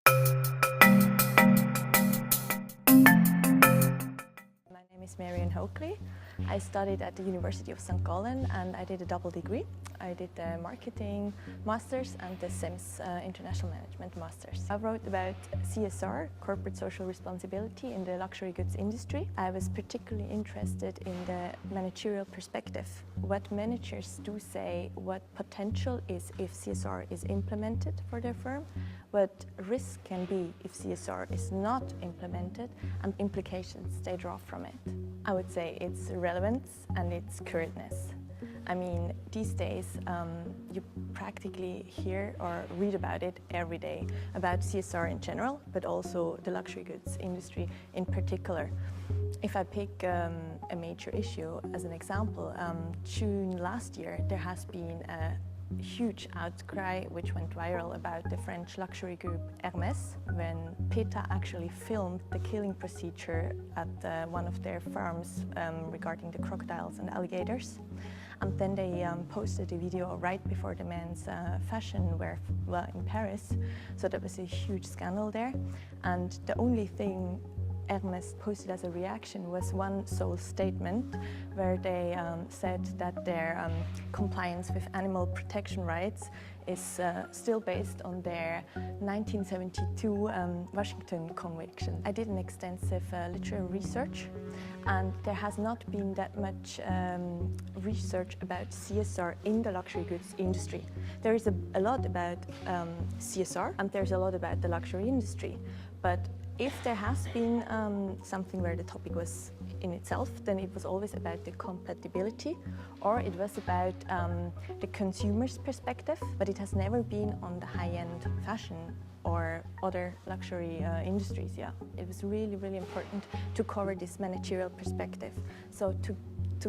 My name is Marion Hoechli. I studied at the University of St. Gallen and I did a double degree. I did the marketing masters and the SIMS international management masters. I wrote about CSR, corporate social responsibility in the luxury goods industry. I was particularly interested in the managerial perspective. What managers do say, what potential is if CSR is implemented for their firm, what risk can be if CSR is not implemented, and implications they draw from it. I would say its relevance and its currentness. I mean, these days you practically hear or read about it every day, about CSR in general, but also the luxury goods industry in particular. If I pick a major issue as an example, June last year there has been a huge outcry which went viral about the French luxury group Hermès when PETA actually filmed the killing procedure at one of their farms regarding the crocodiles and alligators. And then they posted a video right before the men's fashion wear in Paris. So there was a huge scandal there. And the only thing Hermès posted as a reaction was one sole statement where they said that their compliance with animal protection rights is still based on their 1972 Washington Convention. I did an extensive literary research and there has not been that much research about CSR in the luxury goods industry. There is a lot about CSR and there's a lot about the luxury industry, but if there has been something where the topic was in itself, then it was always about the compatibility or it was about the consumer's perspective, but it has never been on the high-end fashion or other luxury industries. Yeah, it was really, really important to cover this managerial perspective. So to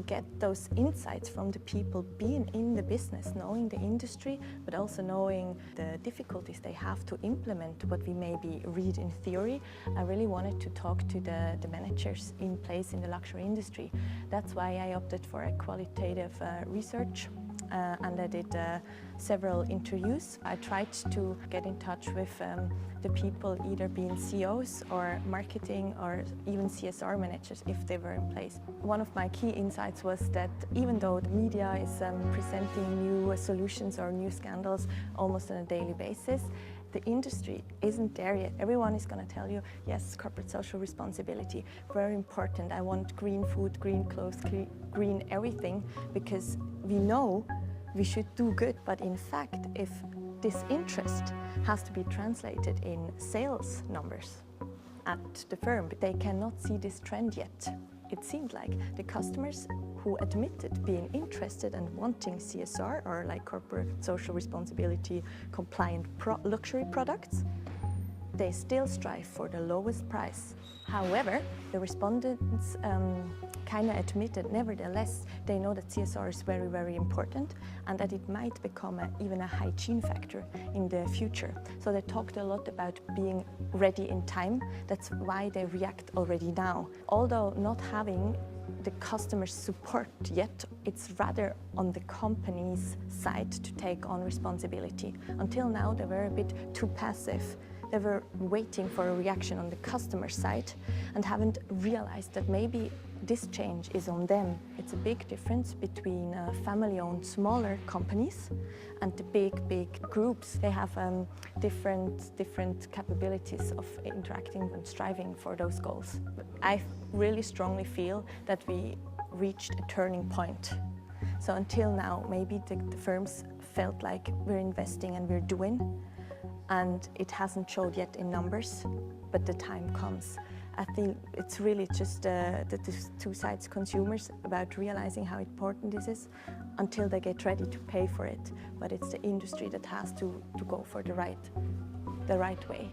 get those insights from the people being in the business, knowing the industry, but also knowing the difficulties they have to implement what we maybe read in theory. I really wanted to talk to the managers in place in the luxury industry. That's why I opted for a qualitative research. And I did several interviews. I tried to get in touch with the people either being CEOs or marketing or even CSR managers if they were in place. One of my key insights was that even though the media is presenting new solutions or new scandals almost on a daily basis, the industry isn't there yet. Everyone is going to tell you, yes, corporate social responsibility, very important. I want green food, green clothes, green everything, because we know we should do good. But in fact, if this interest has to be translated in sales numbers at the firm, they cannot see this trend yet. It seemed like the customers who admitted being interested and wanting CSR or like corporate social responsibility compliant luxury products, they still strive for the lowest price. However, the respondents kind of admitted, nevertheless, they know that CSR is very, very important and that it might become even a hygiene factor in the future. So they talked a lot about being ready in time. That's why they react already now. Although not having the customer's support yet, it's rather on the company's side to take on responsibility. Until now, they were a bit too passive. They were waiting for a reaction on the customer side and haven't realized that maybe this change is on them. It's a big difference between family-owned smaller companies and the big groups. They have different capabilities of interacting and striving for those goals. I really strongly feel that we reached a turning point. So until now, maybe the firms felt like we're investing and we're doing, and it hasn't showed yet in numbers, but the time comes. I think it's really just the two sides, consumers, about realizing how important this is until they get ready to pay for it. But it's the industry that has to go for the right way.